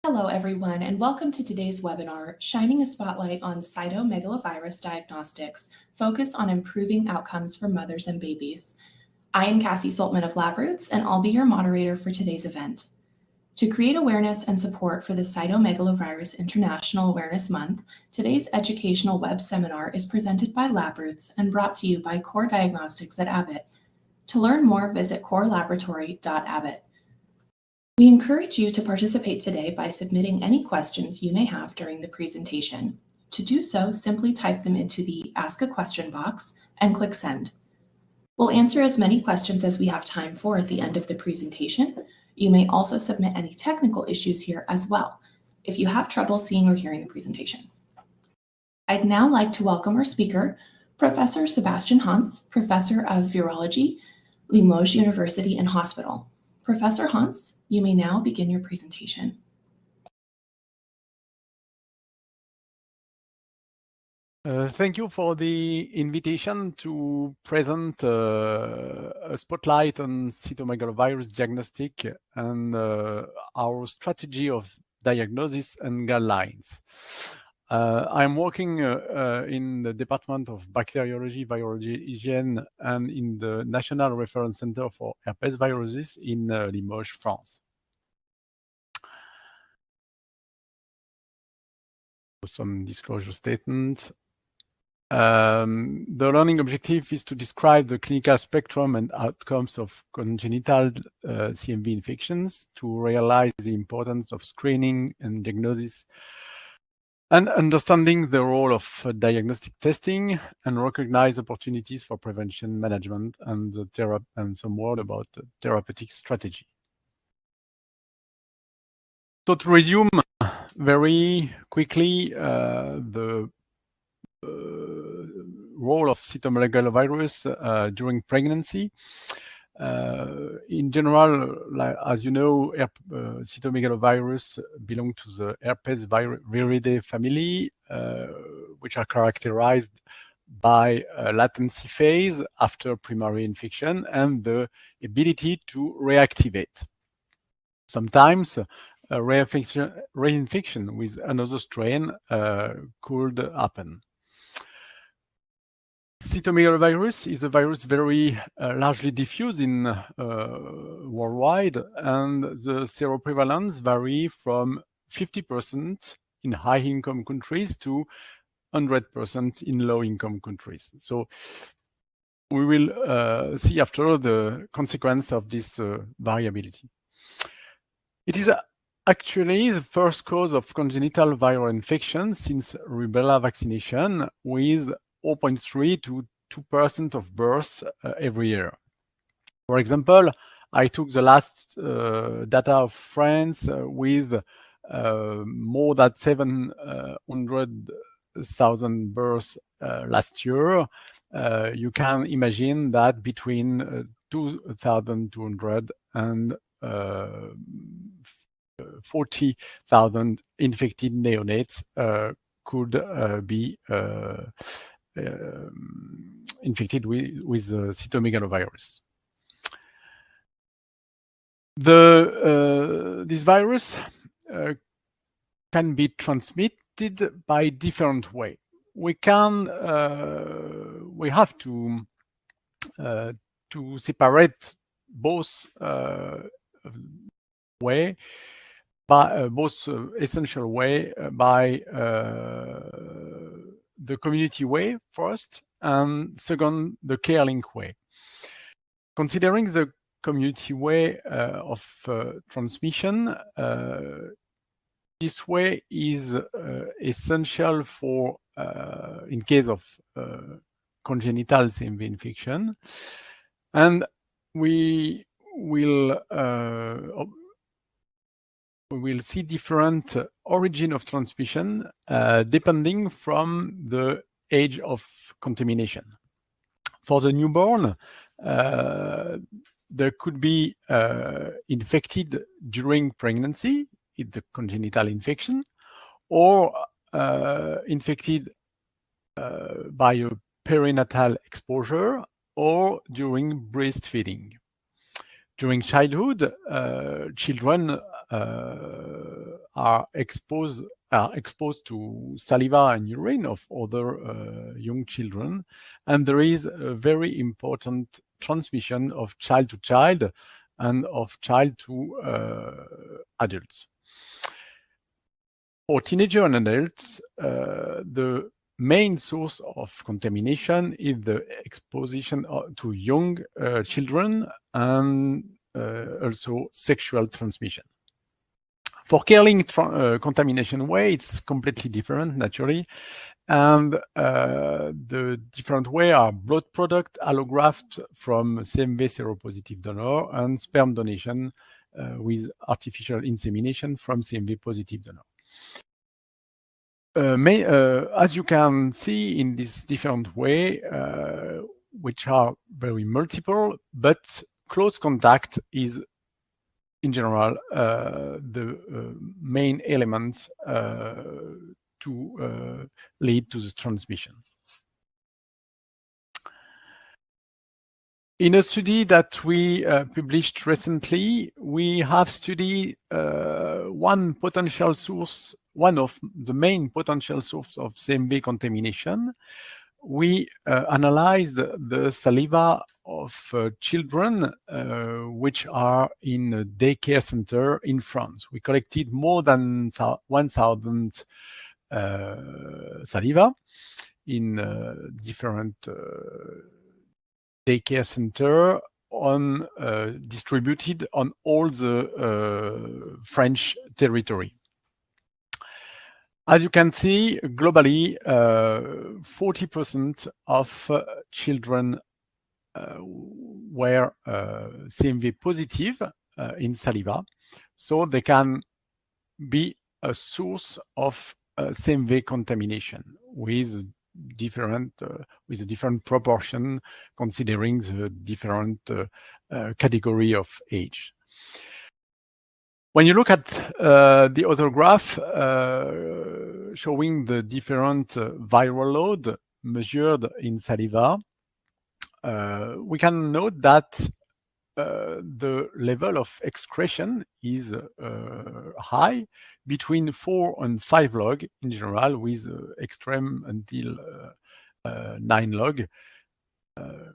Hello, everyone, and welcome to today's webinar, Shining a Spotlight on Cytomegalovirus Diagnostics, Focus on Improving Outcomes for Mothers and Babies. I am Cassie Saltman of LabRoots, and I'll be your moderator for today's event. To create awareness and support for the Cytomegalovirus International Awareness Month, today's educational web seminar is presented by LabRoots and brought to you by Core Diagnostics at Abbott. To learn more, visit corelaboratory.abbott. We encourage you to participate today by submitting any questions you may have during the presentation. To do so, simply type them into the Ask a Question box and click Send. We'll answer as many questions as we have time for at the end of the presentation. You may also submit any technical issues here as well, if you have trouble seeing or hearing the presentation. I'd now like to welcome our speaker, Professor Sébastien Hantz, Professor of Virology, Limoges University and Hospital. Professor Hantz, you may now begin your presentation. Thank you for the invitation to present a spotlight on cytomegalovirus diagnostic and our strategy of diagnosis and guidelines. I'm working in the Department of Bacteriology, Virology, Hygiene, and in the National Reference Center for Herpesviruses in Limoges, France. Some disclosure statement. The learning objective is to describe the clinical spectrum and outcomes of congenital CMV infections, to realize the importance of screening and diagnosis, and understanding the role of diagnostic testing, and recognize opportunities for prevention management and some word about the therapeutic strategy. So to resume very quickly the role of cytomegalovirus during pregnancy. In general, as you know, cytomegalovirus belong to the Herpesviruses family, which are characterized by a latency phase after primary infection and the ability to reactivate. Sometimes a reinfection with another strain could happen. Cytomegalovirus is a virus very largely diffused in worldwide, and the seroprevalence vary from 50% in high-income countries to 100% in low-income countries. So we will see after the consequence of this variability. It is actually the first cause of congenital viral infection since rubella vaccination, with 0.3 to 2% of births every year. For example, I took the last data of France with more than 700,000 births last year. You can imagine that between 2,200 and 40,000 infected neonates could be infected with cytomegalovirus. This virus can be transmitted by different way. We have to separate both essential way by the community way first, and second, the care link way. Considering the community way of transmission, this way is essential for in case of congenital CMV infection, and we will see different origin of transmission depending from the age of contamination. For the newborn, there could be infected during pregnancy, in the congenital infection, or infected by a perinatal exposure or during breastfeeding. During childhood, children are exposed to saliva and urine of other young children, and there is a very important transmission of child to child and of child to adults. For teenagers and adults, the main source of contamination is the exposition to young children and also sexual transmission. For care-linked contamination way, it's completely different, naturally. And the different way are blood product, allograft from CMV seropositive donor, and sperm donation with artificial insemination from CMV positive donor. As you can see in this different way, which are very multiple, but close contact is in general the main elements to lead to the transmission. In a study that we published recently, we have studied one of the main potential sources of CMV contamination. We analyzed the saliva of children which are in a daycare center in France. We collected more than 1,000 saliva in different daycare center distributed on all the French territory. As you can see, globally, 40% of children were CMV positive in saliva, so they can be a source of CMV contamination with a different proportion considering the different category of age. When you look at the other graph showing the different viral load measured in saliva, we can note that the level of excretion is high, between 4 and 5 log in general, with extreme until 9 log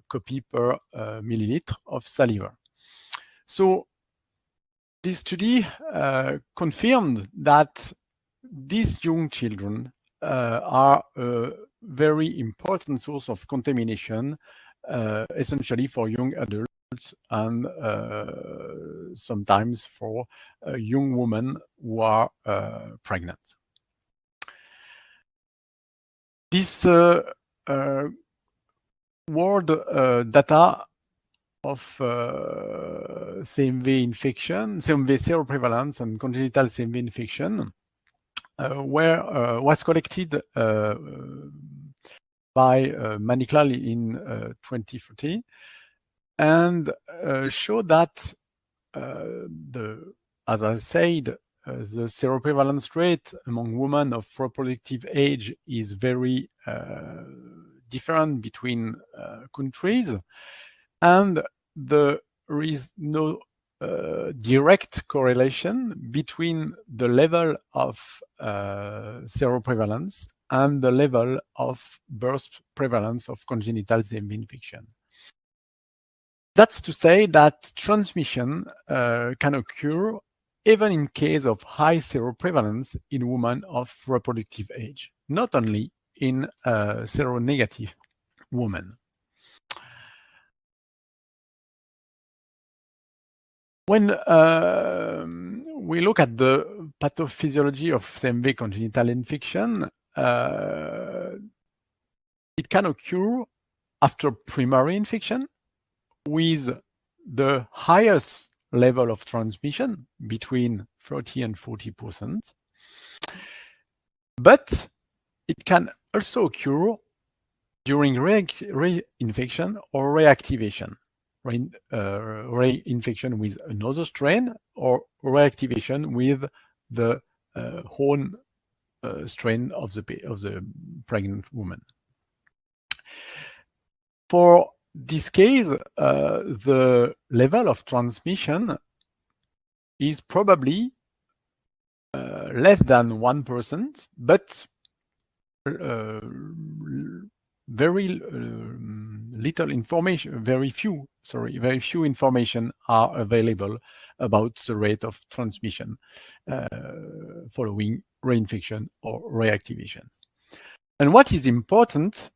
copy per milliliter of saliva. So this study confirmed that these young children are a very important source of contamination, essentially for young adults and sometimes for young women who are pregnant. This world data of CMV infection, CMV seroprevalence and congenital CMV infection was collected by Maternal in 2014 and showed that as I said, the seroprevalence rate among women of reproductive age is very different between countries, and there is no direct correlation between the level of seroprevalence and the level of birth prevalence of congenital CMV infection. That's to say that transmission can occur even in case of high seroprevalence in women of reproductive age, not only in seronegative women. When we look at the pathophysiology of CMV congenital infection, it can occur after primary infection with the highest level of transmission between 30 and 40%. But it can also occur during reinfection or reactivation. Reinfection with another strain or reactivation with the own strain of the pregnant woman. For this case, the level of transmission is probably less than 1%, but very little information, very few information are available about the rate of transmission following reinfection or reactivation. And what is important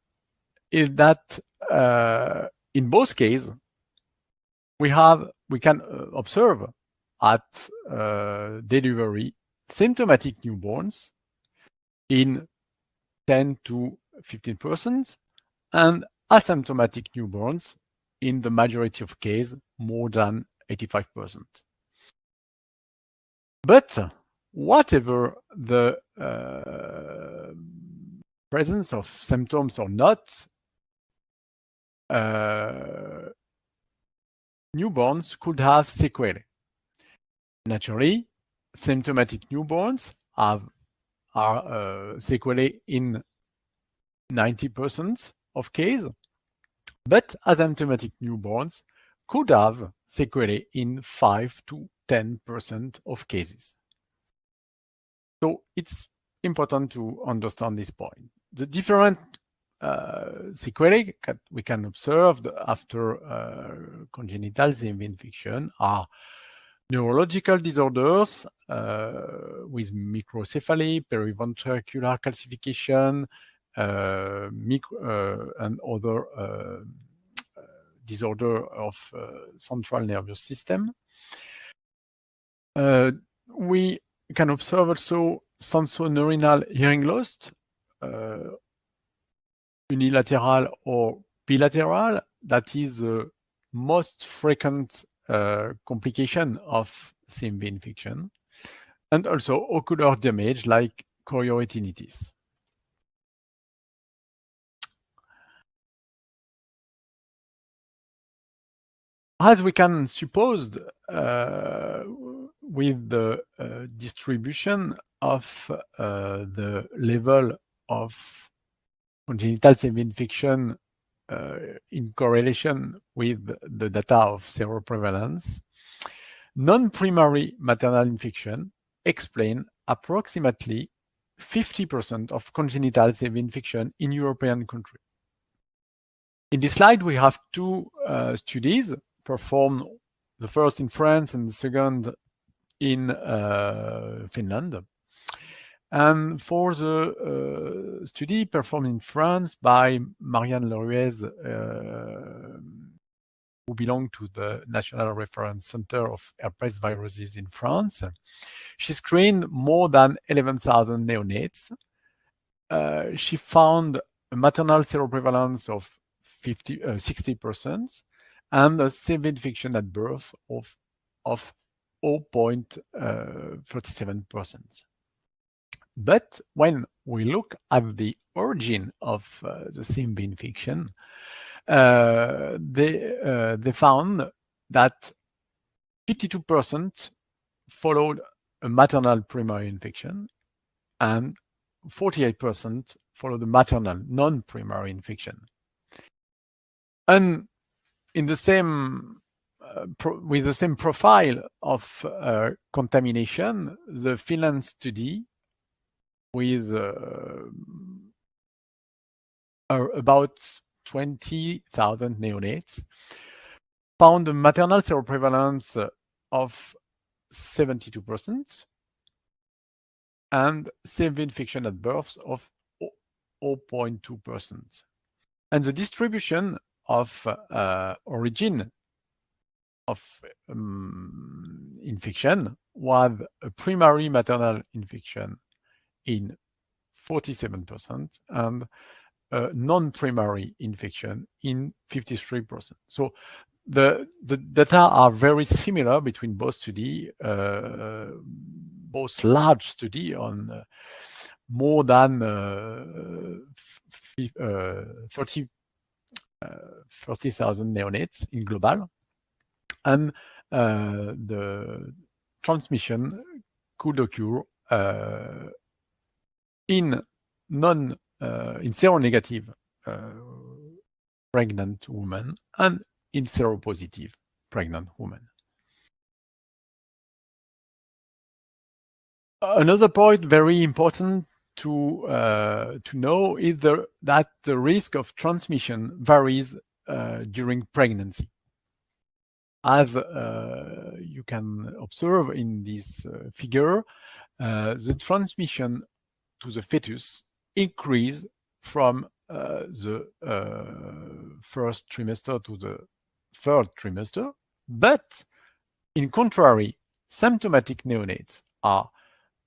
is that in both cases, we can observe at delivery symptomatic newborns in 10 to 15%, and asymptomatic newborns in the majority of cases, more than 85%. But whatever the presence of symptoms or not, newborns could have sequelae. Naturally, symptomatic newborns are sequelae in 90% of cases, but asymptomatic newborns could have sequelae in 5 to 10% of cases. So it's important to understand this point. The different sequelae that we can observe after congenital CMV infection are neurological disorders with microcephaly, periventricular calcification, and other disorder of central nervous system. We can observe also sensorineural hearing loss, unilateral or bilateral. That is the most frequent complication of CMV infection, and also ocular damage like chorioretinitis. As we can suppose, with the distribution of the level of congenital CMV infection in correlation with the data of seroprevalence, non-primary maternal infection explain approximately 50% of congenital CMV infection in European countries. In this slide, we have two studies performed, the first in France and the second in Finland. And for the study performed in France by Marianne Leruez, who belonged to the National Reference Center of Herpesviruses in France, she screened more than 11,000 neonates. She found a maternal seroprevalence of 60% and a CMV infection at birth of 0.37%. But when we look at the origin of the CMV infection, they found that 52% followed a maternal primary infection and 48% followed a maternal non-primary infection. And in the same with the same profile of contamination, the Finland study with about 20,000 neonates found a maternal seroprevalence of 72% and CMV infection at birth of 0.2%. And the distribution of origin of infection was a primary maternal infection in 47% and a non-primary infection in 53%. So the data are very similar between both studies, both large study on more than 30,000 neonates in global, and the transmission could occur in seronegative pregnant women and in seropositive pregnant women. Another point very important to know is that the risk of transmission varies during pregnancy. As you can observe in this figure, the transmission to the fetus increase from the first trimester to the third trimester, but in contrary, symptomatic neonates are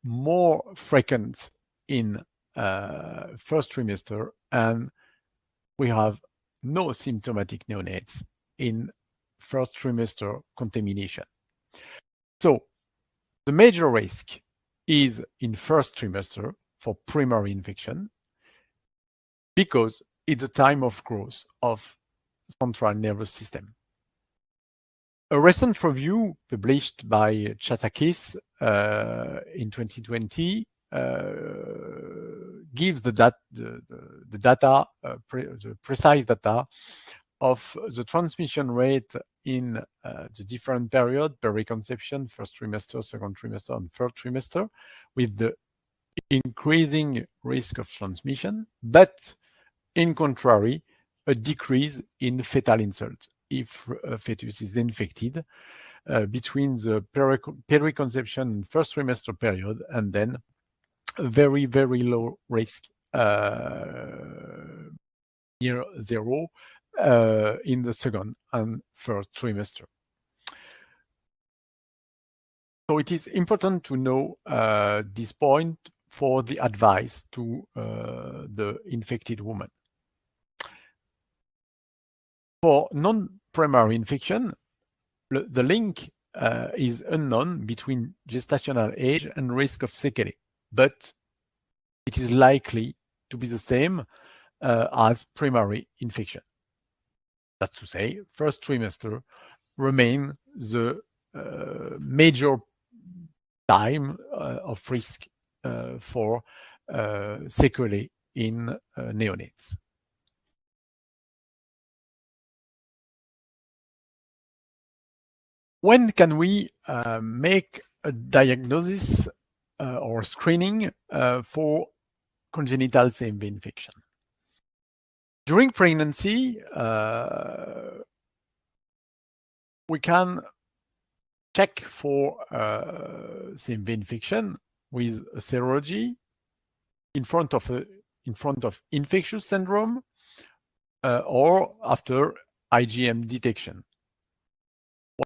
more frequent in first trimester, and we have no symptomatic neonates in first trimester contamination. So the major risk is in first trimester for primary infection because it's a time of growth of central nervous system. A recent review published by Chatakis in 2020 gives the precise data of the transmission rate in the different period, periconception, first trimester, second trimester, and third trimester, with the increasing risk of transmission, but in contrary, a decrease in fetal insult if a fetus is infected between the periconception and first trimester period, and then a very, very low risk near zero in the second and third trimester. So it is important to know this point for the advice to the infected woman. For non-primary infection, the link is unknown between gestational age and risk of sequelae, but it is likely to be the same as primary infection. That's to say, first trimester remain the major time of risk for sequelae in neonates. When can we make a diagnosis or screening for congenital CMV infection? During pregnancy, we can check for CMV infection with a serology in front of infectious syndrome or after IgM detection,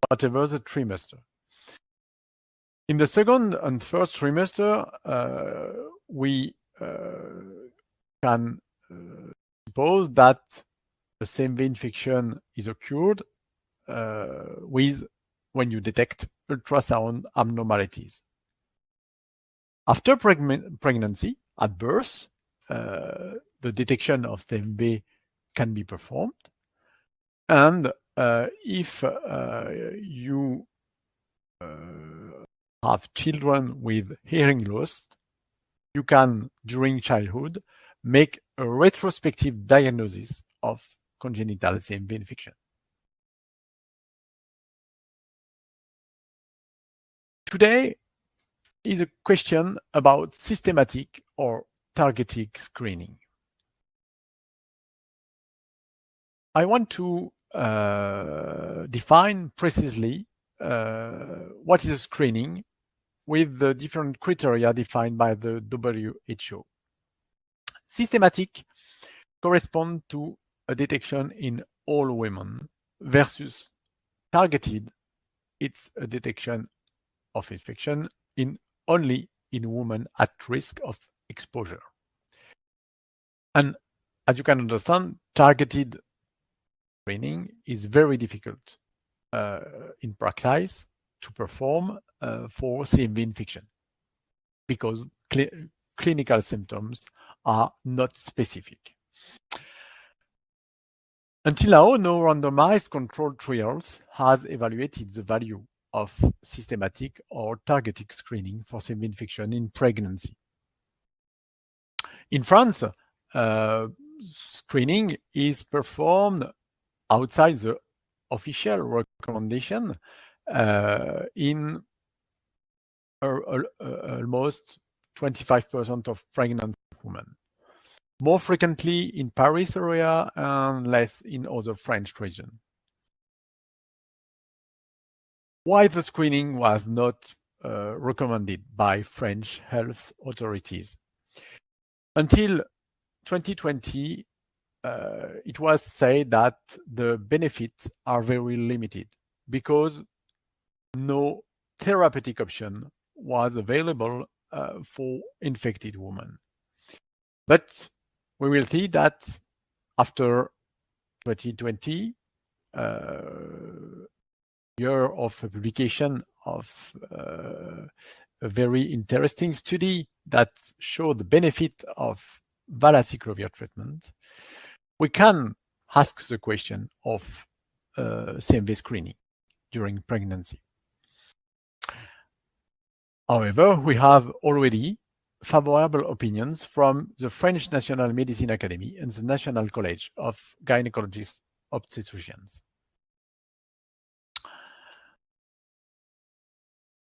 whatever the trimester. In the second and third trimester, we can suppose that the CMV infection is occurred when you detect ultrasound abnormalities. After pregnancy, at birth, the detection of CMV can be performed, and if you have children with hearing loss, you can, during childhood, make a retrospective diagnosis of congenital CMV infection. Today is a question about systematic or targeted screening. I want to define precisely what is a screening with the different criteria defined by the WHO. Systematic corresponds to a detection in all women versus targeted, it's a detection of infection only in women at risk of exposure. And as you can understand, targeted screening is very difficult in practice to perform for CMV infection because clinical symptoms are not specific. Until now, no randomized controlled trials has evaluated the value of systematic or targeted screening for CMV infection in pregnancy. In France, screening is performed outside the official recommendation in a almost 25% of pregnant women, more frequently in Paris area and less in other French regions. Why the screening was not recommended by French health authorities? Until 2020, it was said that the benefits are very limited because no therapeutic option was available for infected women. But we will see that after 2020, year of publication of a very interesting study that showed the benefit of valacyclovir treatment, we can ask the question of CMV screening during pregnancy. However, we have already favorable opinions from the French National Medicine Academy and the National College of Gynecologists Obstetricians.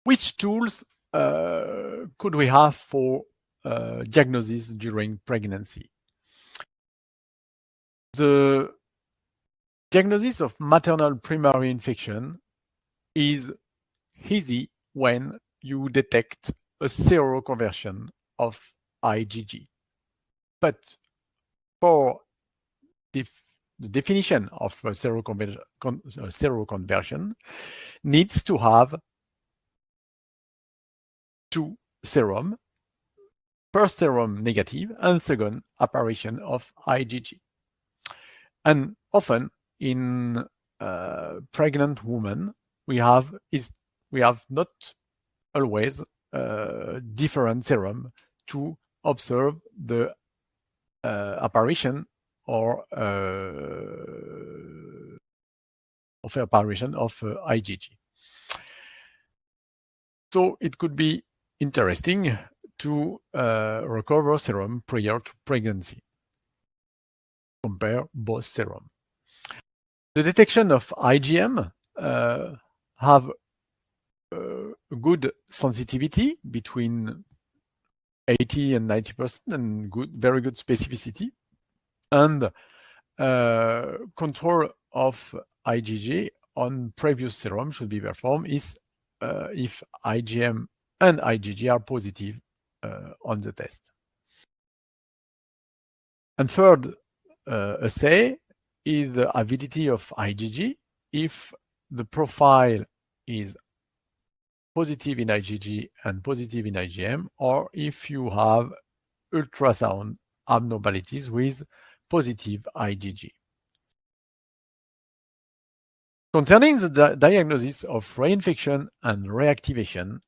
Which tools could we have for diagnosis during pregnancy? The diagnosis of maternal primary infection is easy when you detect a seroconversion of IgG. But for the definition of a seroconversion needs to have two serum, first serum negative and second apparition of IgG. And often in pregnant women, we have not always different serum to observe the apparition or of apparition of IgG. So it could be interesting to recover serum prior to pregnancy. Compare both serum. The detection of IgM have good sensitivity between 80 and 90% and very good specificity. And control of IgG on previous serum should be performed if IgM and IgG are positive on the test. And third assay is the avidity of IgG. If the profile is positive in IgG and positive in IgM, or if you have ultrasound abnormalities with positive IgG. Concerning the diagnosis of reinfection and reactivation,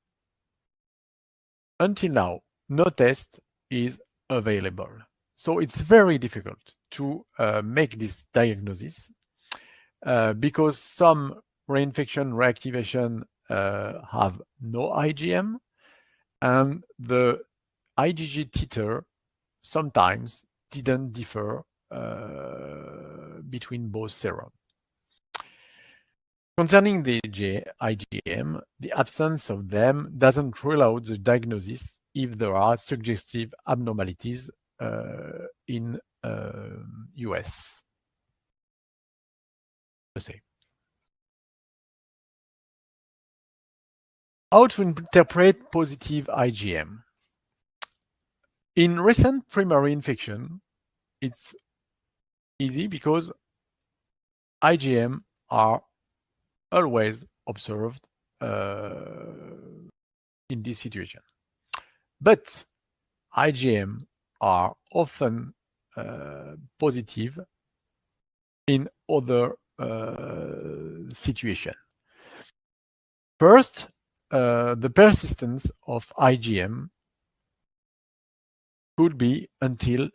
until now, no test is available. So it's very difficult to make this diagnosis because some reinfection, reactivation have no IgM, and the IgG titer sometimes didn't differ between both serum. Concerning the IgM, the absence of them doesn't rule out the diagnosis if there are suggestive abnormalities in US. How to interpret positive IgM? In recent primary infection, it's easy because IgM are always observed in this situation. But IgM are often positive in other situations. First, the persistence of IgM could be until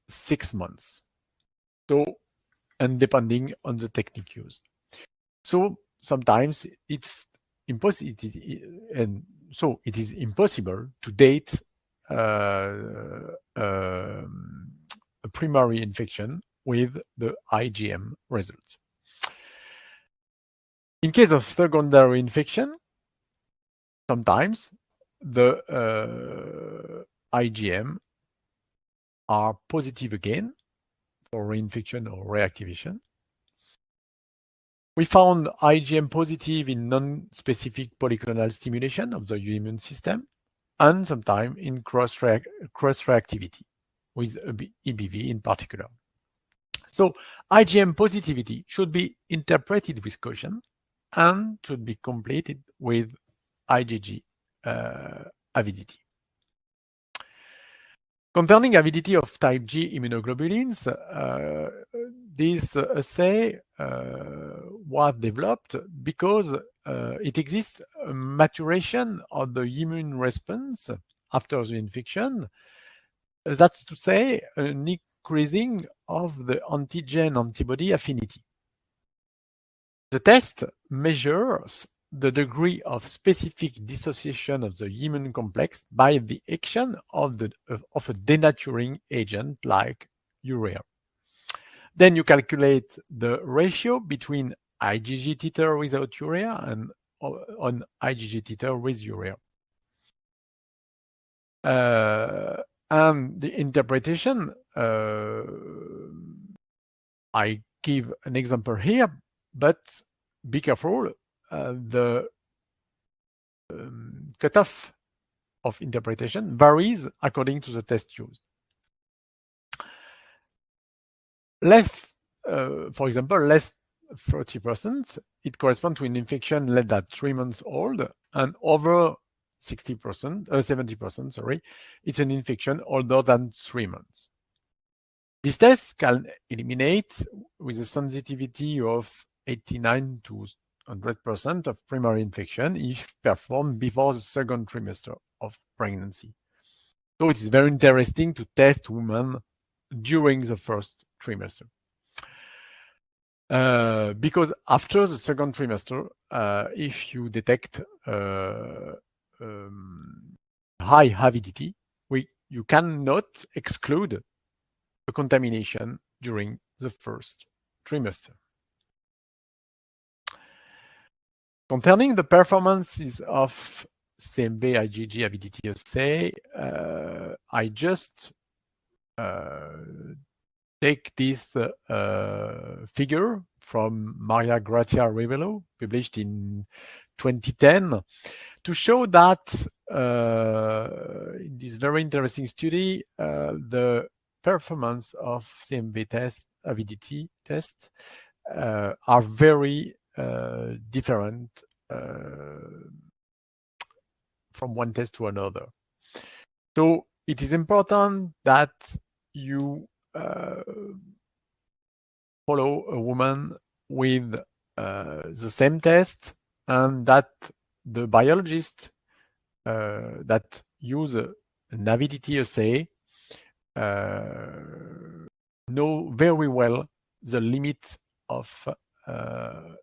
6 months. So, and depending on the technique used. So sometimes it's impossible, and so it is impossible to date a primary infection with the IgM result. In case of secondary infection, sometimes the IgM are positive again for reinfection or reactivation. We found IgM positive in non-specific polyclonal stimulation of the immune system and sometimes in cross-reactivity with EBV in particular. So IgM positivity should be interpreted with caution and should be completed with IgG avidity. Concerning avidity of type G immunoglobulins, this assay was developed because it exists a maturation of the immune response after the infection. That's to say, an increasing of the antigen-antibody affinity. The test measures the degree of specific dissociation of the immune complex by the action of a denaturing agent like urea. Then you calculate the ratio between IgG titer without urea and on IgG titer with urea. And the interpretation, I give an example here, but be careful. The cutoff of interpretation varies according to the test used. For example, less 30%, it corresponds to an infection less than 3 months old, and over 70%, sorry, it's an infection older than 3 months. This test can eliminate with a sensitivity of 89 to 100% of primary infection if performed before the second trimester of pregnancy. So it is very interesting to test women during the first trimester. Because after the second trimester, if you detect high avidity, you cannot exclude a contamination during the first trimester. Concerning the performances of CMV IgG avidity assay, I just take this figure from Maria Grazia Rivelo, published in 2010, to show that in this very interesting study, the performance of CMV test, avidity tests, are very different from one test to another. So it is important that you follow a woman with the same test, and that the biologist that use an avidity assay know very well the limit of the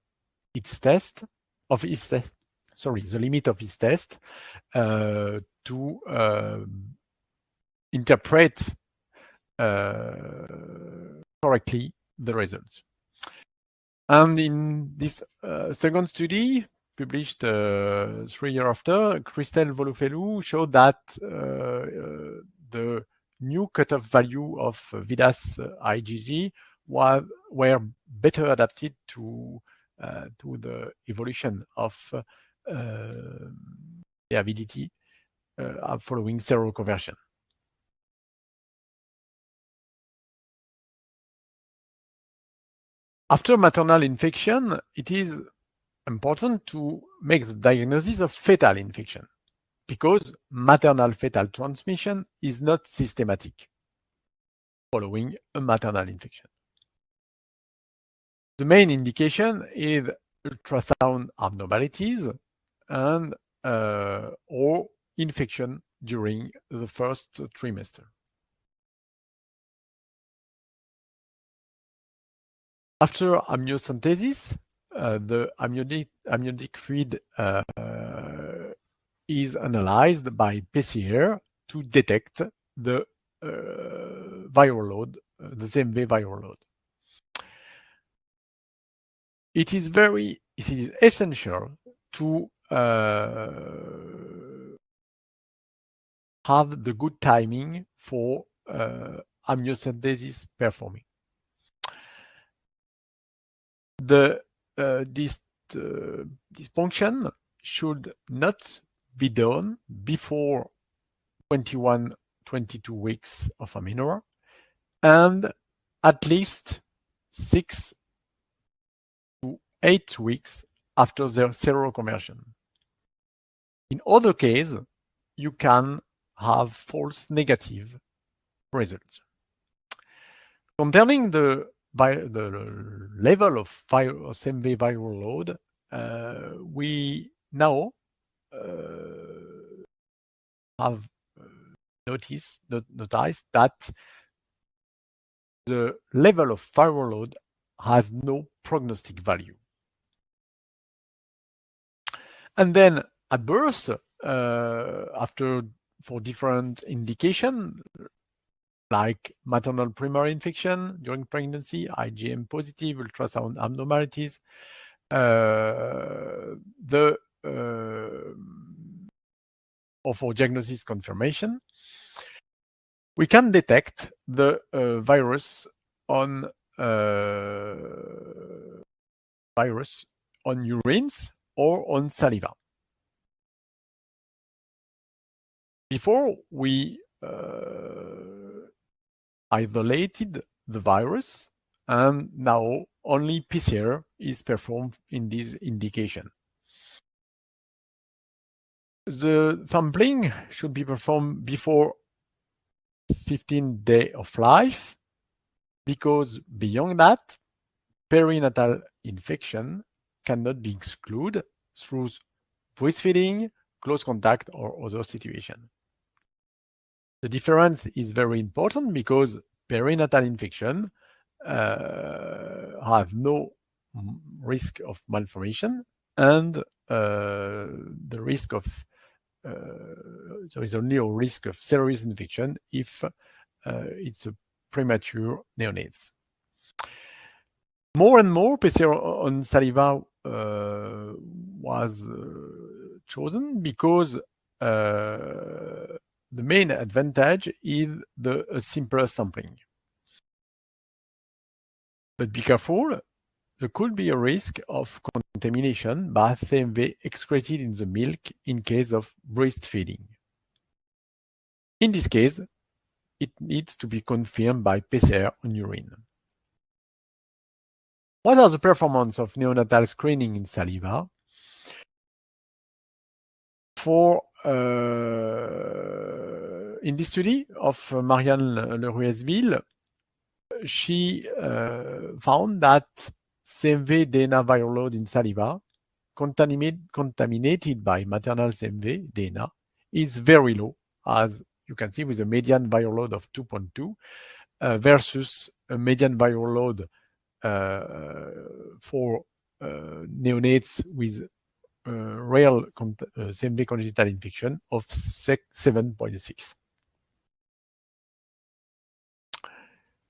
limit of his test to interpret correctly the results. And in this second study, published 3 years after, Christelle Volofelu showed that the new cutoff value of VIDAS IgG were better adapted to the evolution of the avidity following seroconversion. After maternal infection, it is important to make the diagnosis of fetal infection because maternal fetal transmission is not systematic following a maternal infection. The main indication is ultrasound abnormalities and or infection during the first trimester. After amniocentesis, the amniotic fluid is analyzed by PCR to detect the viral load, the CMV viral load. It is essential to have the good timing for amniocentesis performing. This function should not be done before 21-22 weeks of amenorrhea and at least 6 to 8 weeks after the seroconversion. In other cases, you can have false negative results. Concerning the level of CMV viral load, we now have noticed that the level of viral load has no prognostic value. And then at birth, for different indications, like maternal primary infection during pregnancy, IgM positive, ultrasound abnormalities, or for diagnosis confirmation, we can detect the virus on urines or on saliva. Before we isolated the virus, and now only PCR is performed in this indication. The sampling should be performed before 15 days of life, because beyond that, perinatal infection cannot be excluded through breastfeeding, close contact, or other situation. The difference is very important because perinatal infection have no risk of malformation, and the risk of there is only a risk of serious infection if it's a premature neonates. More and more PCR on saliva was chosen because the main advantage is the simpler sampling. But be careful, there could be a risk of contamination by CMV excreted in the milk in case of breastfeeding. In this case, it needs to be confirmed by PCR on urine. What are the performance of neonatal screening in saliva? For in this study of Marianne Leruesville, she found that CMV DNA viral load in saliva contaminated by maternal CMV DNA is very low, as you can see, with a median viral load of 2.2 versus a median viral load for neonates with real CMV congenital infection of 7.6.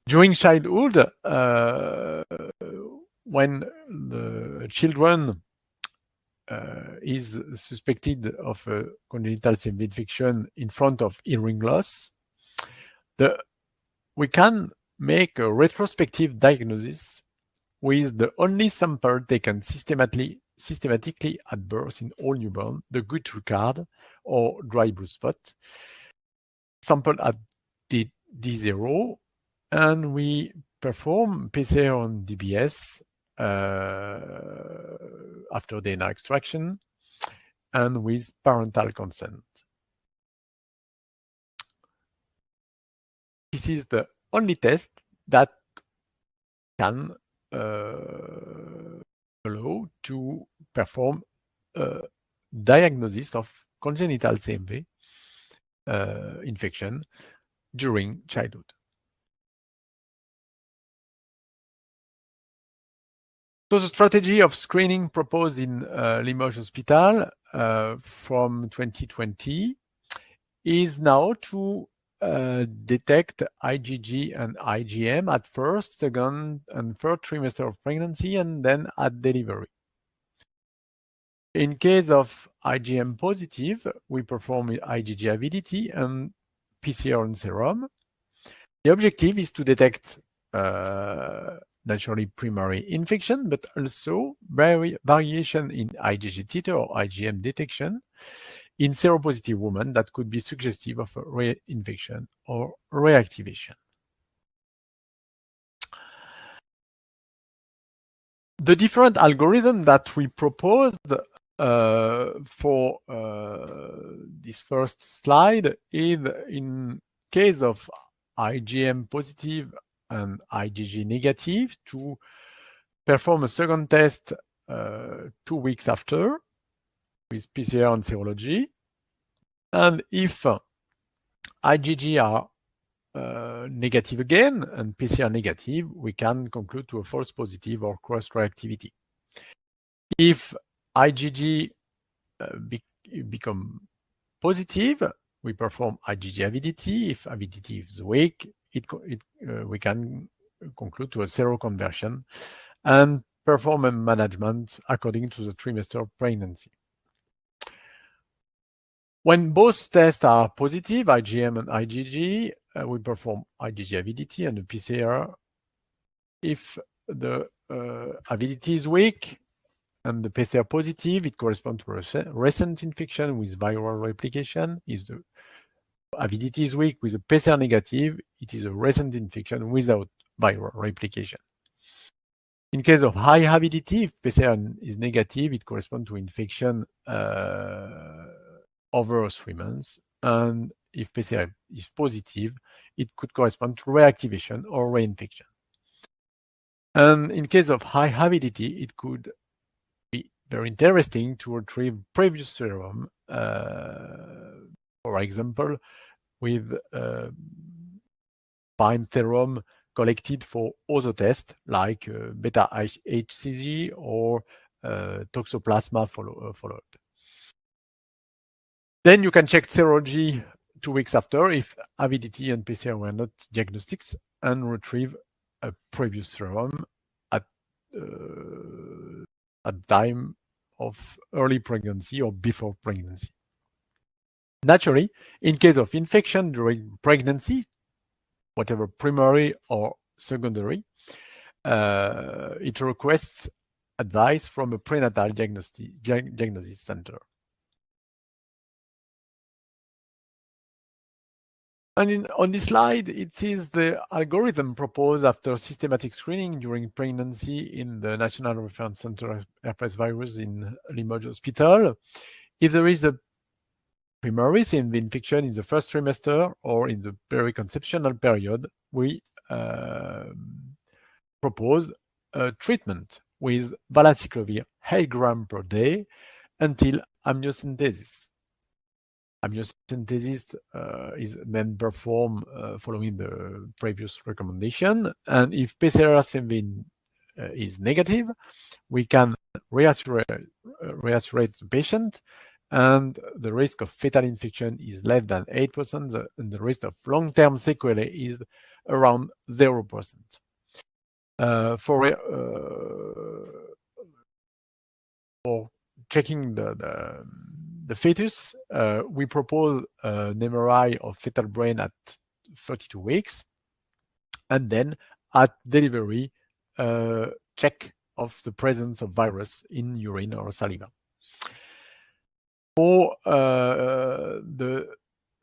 During childhood, when the children is suspected of a congenital CMV infection in front of hearing loss, we can make a retrospective diagnosis with the only sample taken systematically at birth in all newborn, the Guttry-Card or dry blue spot, sampled at D0, and we perform PCR on DBS after DNA extraction and with parental consent. This is the only test that can allow to perform a diagnosis of congenital CMV infection during childhood. So the strategy of screening proposed in Limoges Hospital from 2020 is now to detect IgG and IgM at first, second, and third trimester of pregnancy, and then at delivery. In case of IgM positive, we perform IgG avidity and PCR on serum. The objective is to detect naturally primary infection, but also variation in IgG titer or IgM detection in seropositive women that could be suggestive of a reinfection or reactivation. The different algorithm that we proposed for this first slide is, in case of IgM positive and IgG negative, to perform a second test 2 weeks after with PCR and serology. And if IgG are negative again and PCR negative, we can conclude to a false positive or cross-reactivity. If IgG become positive, we perform IgG avidity. If avidity is weak, we can conclude to a seroconversion and perform a management according to the trimester of pregnancy. When both tests are positive, IgM and IgG, we perform IgG avidity and the PCR. If the avidity is weak and the PCR positive, it corresponds to a recent infection with viral replication. If the avidity is weak with a PCR negative, it is a recent infection without viral replication. In case of high avidity, if PCR is negative, it corresponds to infection over 3 months. And if PCR is positive, it could correspond to reactivation or reinfection. And in case of high avidity, it could be very interesting to retrieve previous serum, for example, with bind serum collected for other tests like beta HCG or toxoplasma follow-up. Then you can check serology 2 weeks after if avidity and PCR were not diagnostics and retrieve a previous serum at time of early pregnancy or before pregnancy. Naturally, in case of infection during pregnancy, whatever primary or secondary, it requests advice from a prenatal diagnosis center. And on this slide, it is the algorithm proposed after systematic screening during pregnancy in the National Reference Center of Herpesviruses in Limoges Hospital. If there is a primary CMV infection in the first trimester or in the periconceptional period, we propose a treatment with valacyclovir 8 grams per day until amniocentesis. Amniocentesis is then performed following the previous recommendation. And if PCR CMV is negative, we can reassurate the patient, and the risk of fetal infection is less than 8%, and the risk of long-term sequelae is around 0%. For checking the fetus, we propose an MRI of fetal brain at 32 weeks, and then at delivery, check of the presence of virus in urine or saliva. For the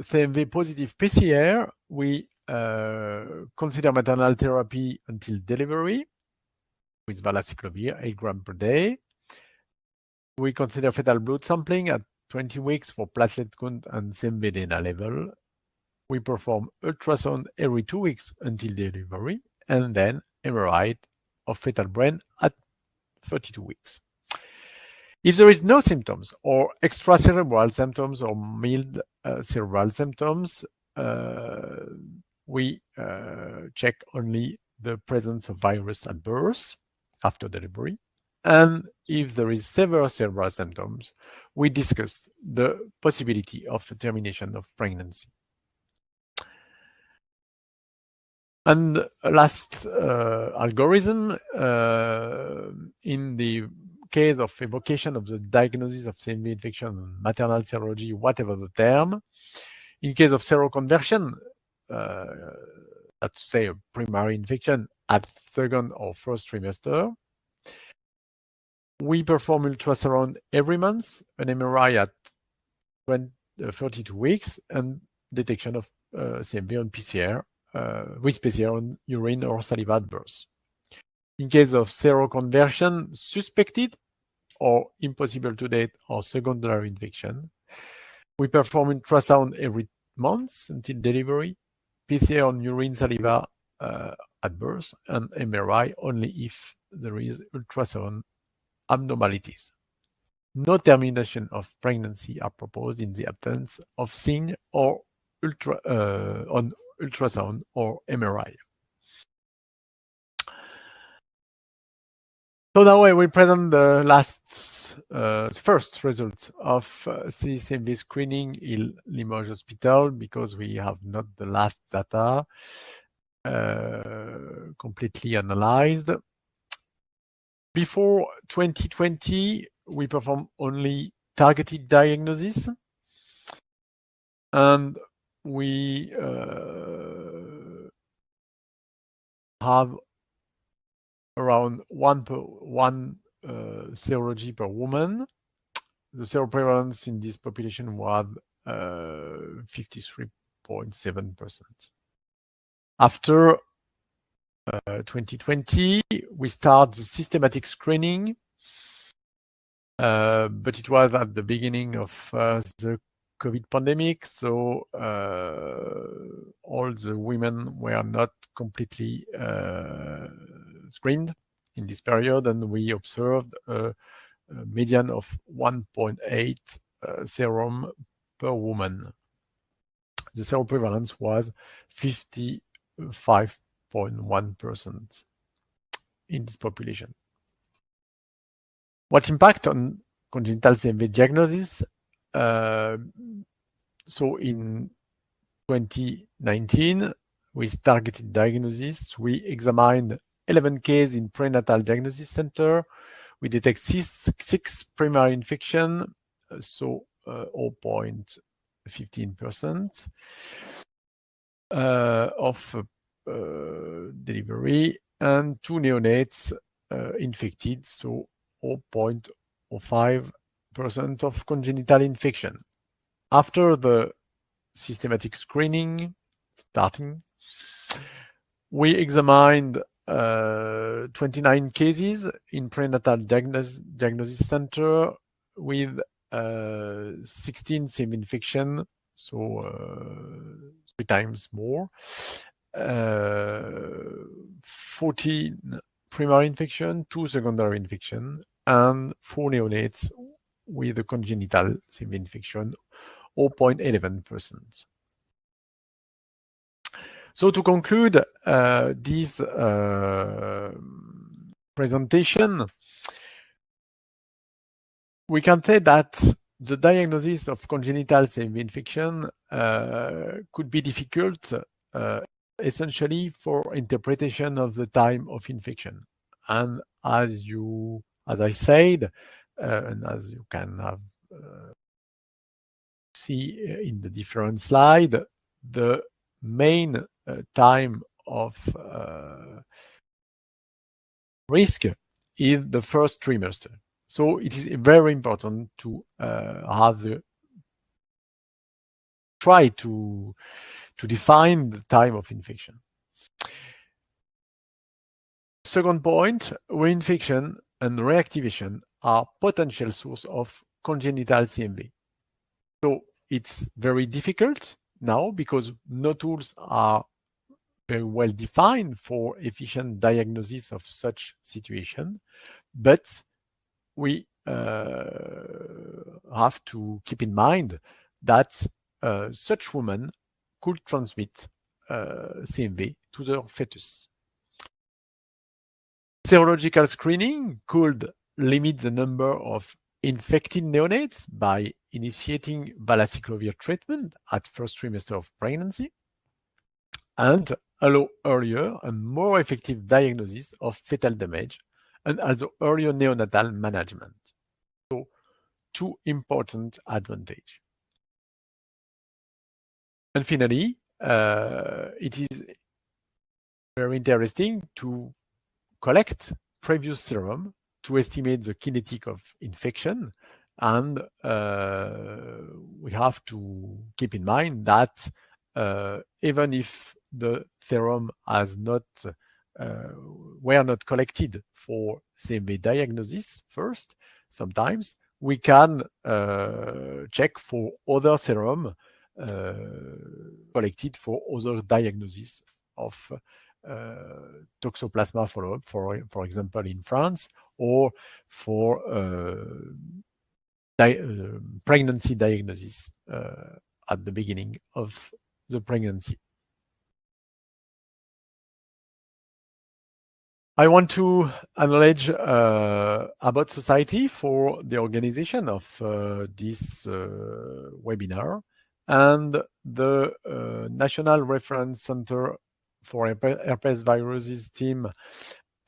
CMV positive PCR, we consider maternal therapy until delivery with valacyclovir 8 grams per day. We consider fetal blood sampling at 20 weeks for platelet count and CMV level. We perform ultrasound every 2 weeks until delivery, and then MRI of fetal brain at 32 weeks. If there is no symptoms or extracerebral symptoms or mild cerebral symptoms, we check only the presence of virus at birth after delivery. And if there is severe cerebral symptoms, we discuss the possibility of termination of pregnancy. And last algorithm, in the case of evocation of the diagnosis of CMV infection, maternal serology, whatever the term. In case of seroconversion, let's say a primary infection at second or first trimester, we perform ultrasound every month, an MRI at 32 weeks, and detection of CMV on PCR, with PCR on urine or saliva at birth. In case of seroconversion, suspected or impossible to date or secondary infection, we perform ultrasound every month until delivery, PCR on urine, saliva at birth, and MRI only if there is ultrasound abnormalities. No termination of pregnancy are proposed in the absence of SIN or on ultrasound or MRI. So now I will present the first results of CMV screening in Limoges Hospital, because we have not the last data completely analyzed. Before 2020, we performed only targeted diagnosis, and we have around one serology per woman. The seroprevalence in this population was 53.7%. After 2020, we start the systematic screening, but it was at the beginning of the COVID pandemic, so all the women were not completely screened in this period, and we observed a median of 1.8 serum per woman. The seroprevalence was 55.1% in this population. What impact on congenital CMV diagnosis? So in 2019, with targeted diagnosis, we examined 11 cases in prenatal diagnosis center. We detect six primary infection, so 0.15% of delivery, and 2 neonates infected, so 0.05% of congenital infection. After the systematic screening starting, we examined 29 cases in prenatal diagnosis center with 16 CMV infection, so 3 times more, 14 primary infection, 2 secondary infection, and 4 neonates with a congenital CMV infection, 0.11%. So to conclude this presentation, we can say that the diagnosis of congenital CMV infection could be difficult, essentially for interpretation of the time of infection. And as I said, and as you can have see in the different slide, the main time of risk is the first trimester. So it is very important to try to define the time of infection. Second point, reinfection and reactivation are potential source of congenital CMV. So it's very difficult now because no tools are very well defined for efficient diagnosis of such situation, but we have to keep in mind that such women could transmit CMV to their fetus. Serological screening could limit the number of infected neonates by initiating valacyclovir treatment at first trimester of pregnancy and allow earlier and more effective diagnosis of fetal damage and also earlier neonatal management. So, two important advantages. And finally, it is very interesting to collect previous serum to estimate the kinetic of infection. And we have to keep in mind that even if the serum has not were not collected for CMV diagnosis first, sometimes we can check for other serum collected for other diagnosis of toxoplasma follow-up, for example, in France, or for pregnancy diagnosis at the beginning of the pregnancy. I want to acknowledge Abbott Society for the organization of this webinar, and the National Reference Center for Herpesviruses team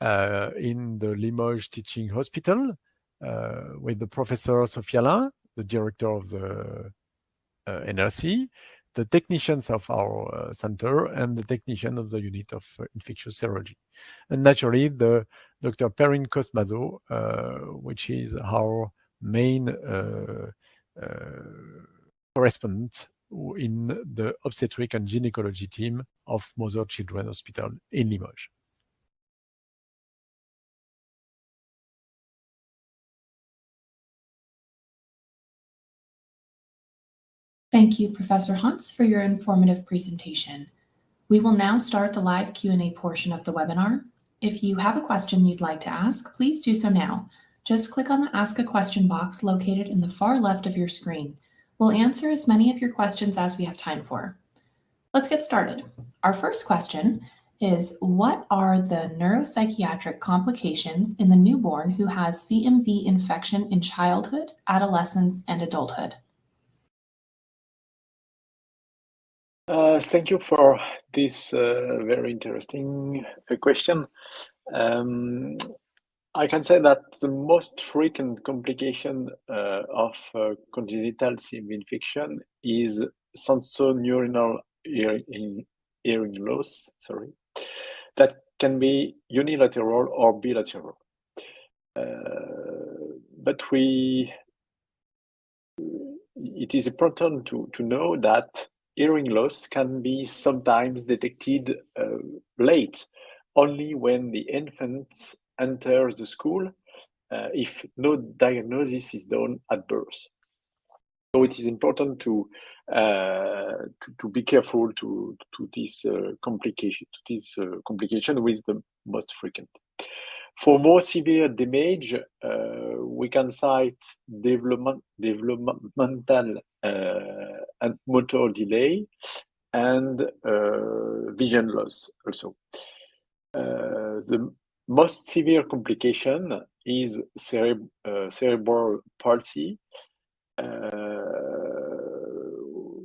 in the Limoges Teaching Hospital with the Professor Sophia Lin, the director of the NRC, the technicians of our center, and the technician of the unit of infectious serology. And naturally, the Dr. Perrine Cosmazo, which is our main correspondent in the obstetric and gynecology team of Mother Children Hospital in Limoges. Thank you, Professor Hantz, for your informative presentation. We will now start the live Q&A portion of the webinar. If you have a question you'd like to ask, please do so now. Just click on the Ask a Question box located in the far left of your screen. We'll answer as many of your questions as we have time for. Let's get started. Our first question is, what are the neuropsychiatric complications in the newborn who has CMV infection in childhood, adolescence, and adulthood? Thank you for this very interesting question. I can say that the most frequent complication of congenital CMV infection is sensorineural hearing loss, that can be unilateral or bilateral. But it is important to know that hearing loss can be sometimes detected late, only when the infant enters the school, if no diagnosis is done at birth. So it is important to be careful to this complication with the most frequent. For more severe damage, we can cite developmental and motor delay and vision loss also. The most severe complication is cerebral palsy,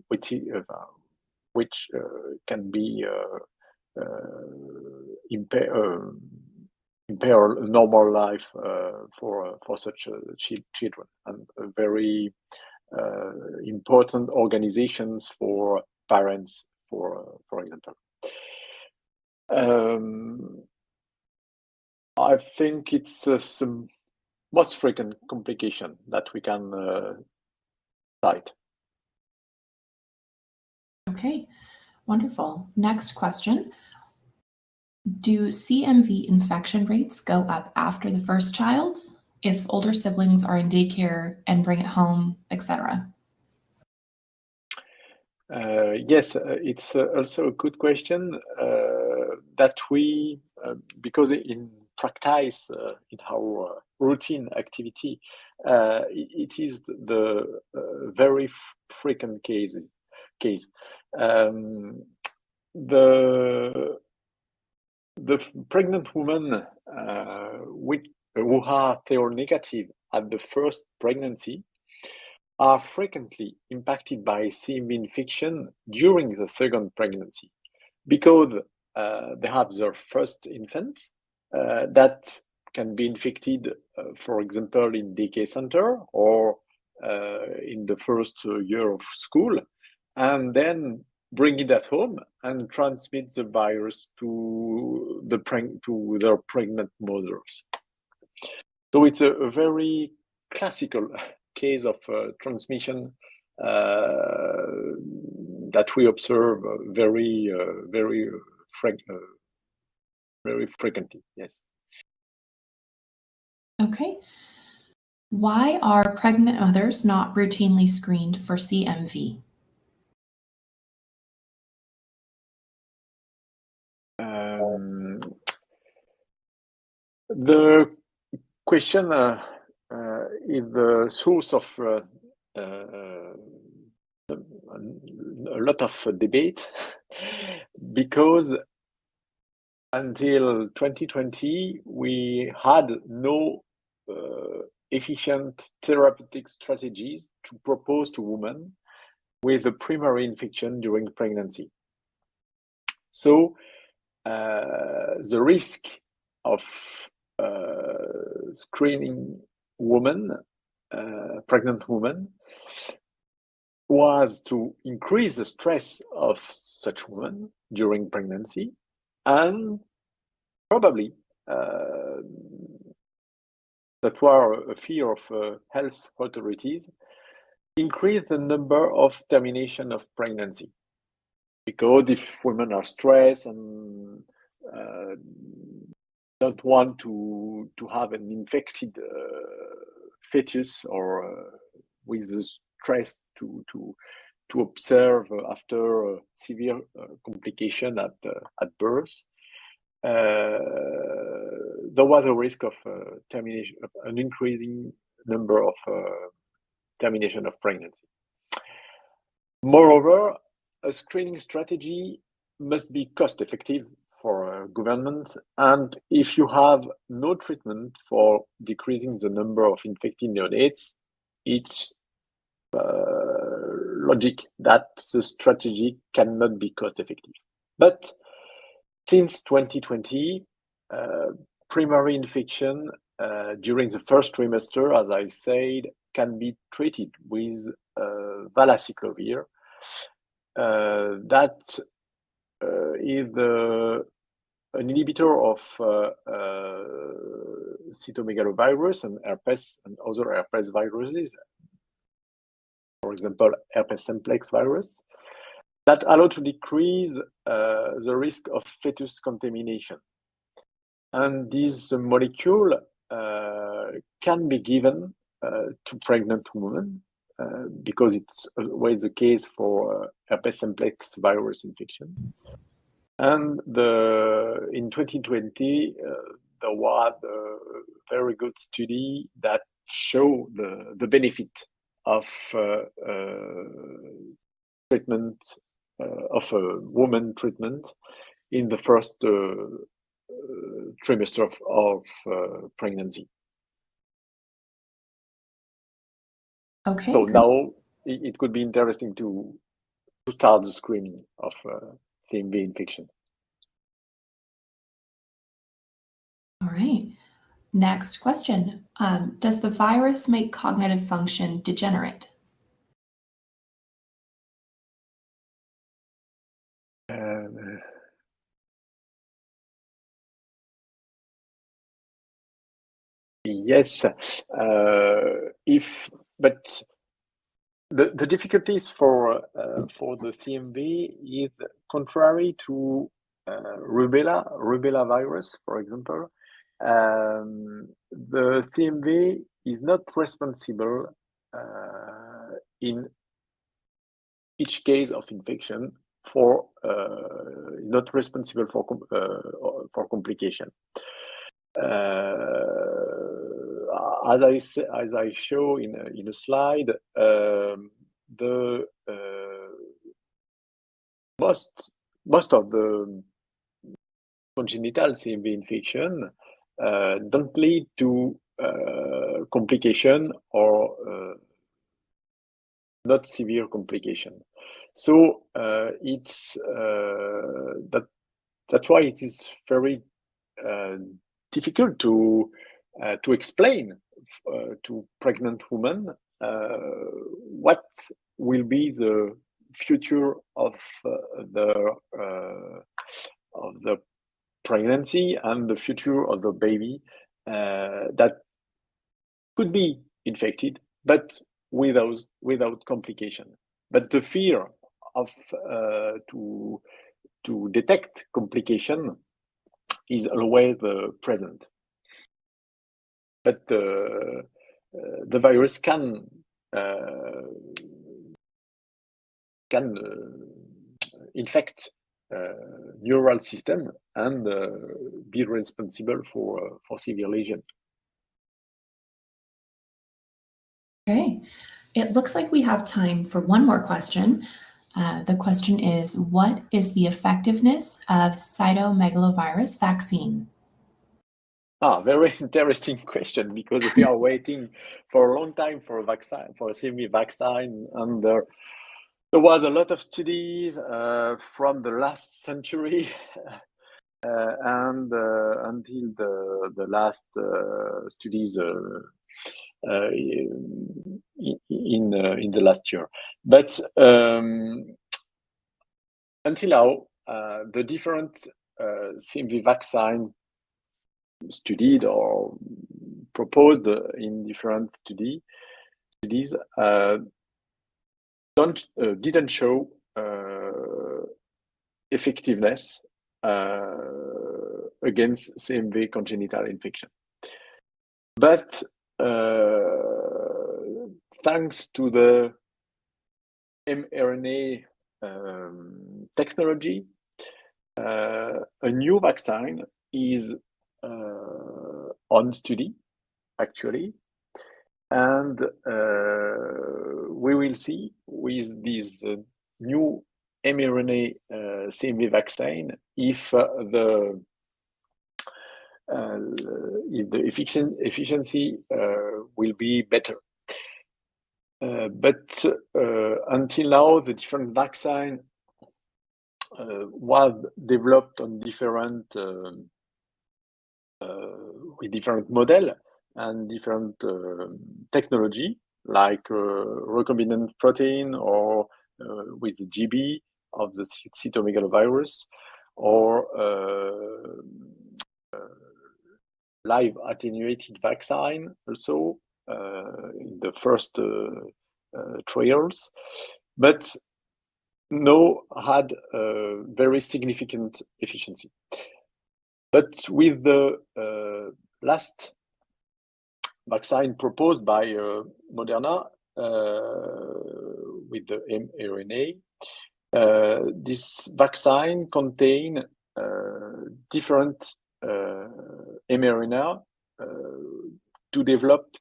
which can be impair normal life for such children, and very important organizations for parents, for example. I think it's the most frequent complication that we can cite. Okay, wonderful. Next question. Do CMV infection rates go up after the first child, if older siblings are in daycare and bring it home, etc.? Yes, it's also a good question that we, because in practice, in our routine activity, it is the very frequent case. The pregnant women who are seronegative at the first pregnancy are frequently impacted by CMV infection during the second pregnancy, because they have their first infant that can be infected, for example, in daycare center or in the first year of school, and then bring it at home and transmit the virus to their pregnant mothers. So it's a very classical case of transmission that we observe very frequently. Yes. Okay. Why are pregnant mothers not routinely screened for CMV? The question is the source of a lot of debate because until 2020 we had no efficient therapeutic strategies to propose to women with a primary infection during pregnancy. So the risk of screening women, pregnant women, was to increase the stress of such women during pregnancy, and probably that were a fear of health authorities, increase the number of termination of pregnancy. Because if women are stressed and don't want to have an infected fetus or with the stress to observe after severe complication at birth, there was a risk of termination, an increasing number of termination of pregnancy. Moreover, a screening strategy must be cost-effective for government, and if you have no treatment for decreasing the number of infected neonates, it's logic that the strategy cannot be cost-effective. But since 2020, primary infection during the first trimester, as I said, can be treated with valacyclovir. That is an inhibitor of cytomegalovirus and herpes and other herpes viruses, for example, herpes simplex virus, that allow to decrease the risk of fetus contamination. And this molecule can be given to pregnant women because it's always the case for herpes simplex virus infection. And in 2020, there was a very good study that showed the benefit of treatment of a woman treatment in the first trimester of pregnancy. Okay. So now it could be interesting to start the screening of CMV infection. All right. Next question. Does the virus make cognitive function degenerate? Yes, but the difficulties for the CMV is contrary to rubella virus, for example. The CMV is not responsible in each case of infection for not responsible for complication. As I show in a slide, the most of the congenital CMV infection don't lead to complication or not severe complication. So it's that's why it is very difficult to explain to pregnant women what will be the future of the pregnancy and the future of the baby that could be infected, but without complication. But the fear of to detect complication is always present. But the virus can infect neural system and be responsible for severe lesion. Okay, it looks like we have time for one more question. The question is, what is the effectiveness of cytomegalovirus vaccine? Very interesting question, because we are waiting for a long time for a vaccine, for a CMV vaccine, and there was a lot of studies from the last century and until the last studies in the last year. But until now, the different CMV vaccine studied or proposed in different studies didn't show effectiveness against CMV congenital infection. But thanks to the mRNA technology, a new vaccine is on study, actually, and we will see with this new mRNA CMV vaccine if the efficiency will be better. But until now, the different vaccine was developed on different with different model and different technology, like recombinant protein or with the GB of the cytomegalovirus, or live attenuated vaccine also in the first trials, but no had very significant efficiency. But with the last vaccine proposed by Moderna with the mRNA, this vaccine contain different mRNA to develop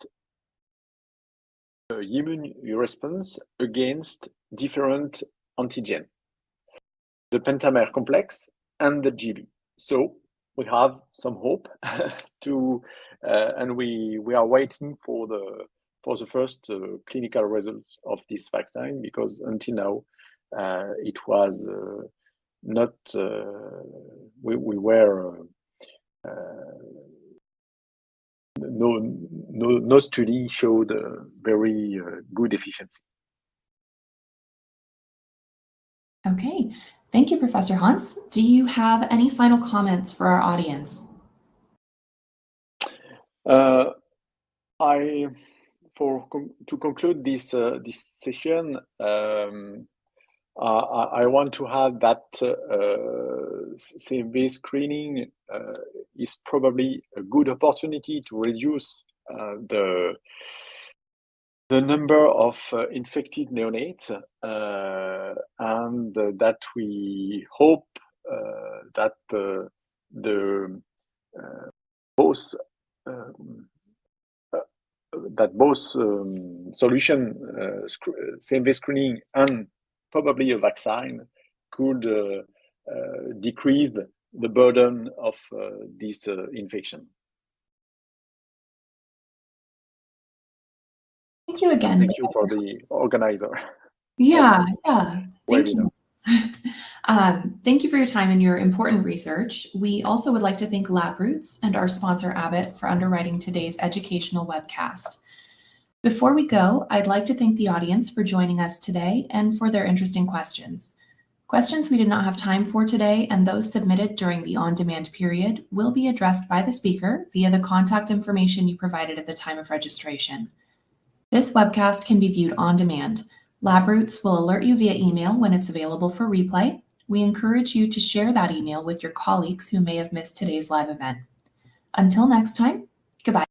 immune response against different antigen, the pentamer complex and the GB. So we have some hope to, and we are waiting for the first clinical results of this vaccine, because until now it was not. We were no study showed very good efficiency. Okay, thank you, Professor Hantz. Do you have any final comments for our audience? To conclude this session, I want to add that CMV screening is probably a good opportunity to reduce the number of infected neonates, and that we hope that both solution, CMV screening and probably a vaccine, could decrease the burden of this infection. Thank you again. Thank you for the organizer. Yeah. Thank you. Thank you for your time and your important research. We also would like to thank LabRoots and our sponsor Abbott for underwriting today's educational webcast. Before we go, I'd like to thank the audience for joining us today and for their interesting questions. Questions we did not have time for today and those submitted during the on-demand period will be addressed by the speaker via the contact information you provided at the time of registration. This webcast can be viewed on demand. LabRoots will alert you via email when it's available for replay. We encourage you to share that email with your colleagues who may have missed today's live event. Until next time, goodbye.